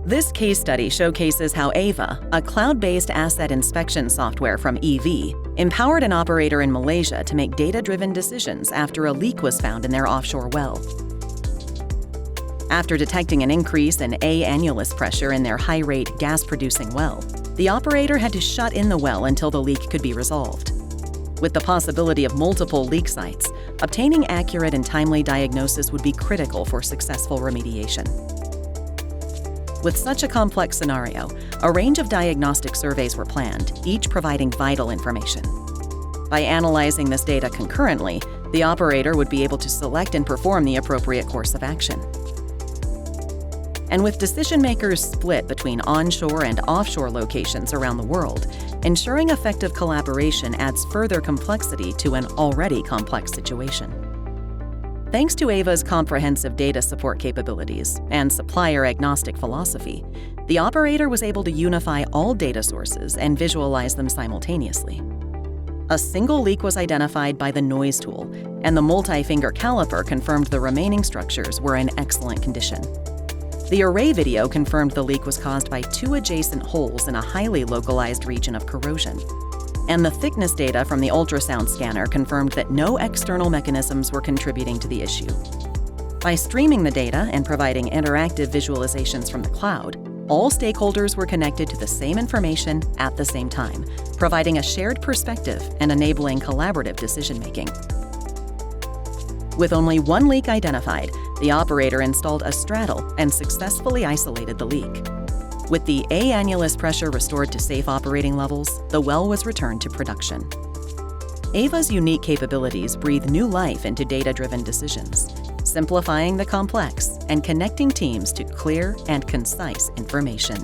This case study showcases how AIVA, a cloud-based asset inspection software from EV, empowered an operator in Malaysia to make data-driven decisions after a leak was found in their offshore well. After detecting an increase in annulus pressure in their high-rate gas-producing well, the operator had to shut in the well until the leak could be resolved. With the possibility of multiple leak sites, obtaining accurate and timely diagnosis would be critical for successful remediation. With such a complex scenario, a range of diagnostic surveys were planned, each providing vital information. By analyzing this data concurrently, the operator would be able to select and perform the appropriate course of action. And with decision-makers split between onshore and offshore locations around the world, ensuring effective collaboration adds further complexity to an already complex situation. Thanks to AIVA's comprehensive data support capabilities and supplier-agnostic philosophy, the operator was able to unify all data sources and visualize them simultaneously. A single leak was identified by the noise tool, and the multi-finger caliper confirmed the remaining structures were in excellent condition. The array video confirmed the leak was caused by 2 adjacent holes in a highly localized region of corrosion. And the thickness data from the ultrasound scanner confirmed that no external mechanisms were contributing to the issue. By streaming the data and providing interactive visualizations from the cloud, all stakeholders were connected to the same information at the same time, providing a shared perspective and enabling collaborative decision-making. With only one leak identified, the operator installed a straddle and successfully isolated the leak. With the annulus pressure restored to safe operating levels, the well was returned to production. AIVA's unique capabilities breathe new life into data-driven decisions, simplifying the complex and connecting teams to clear and concise information.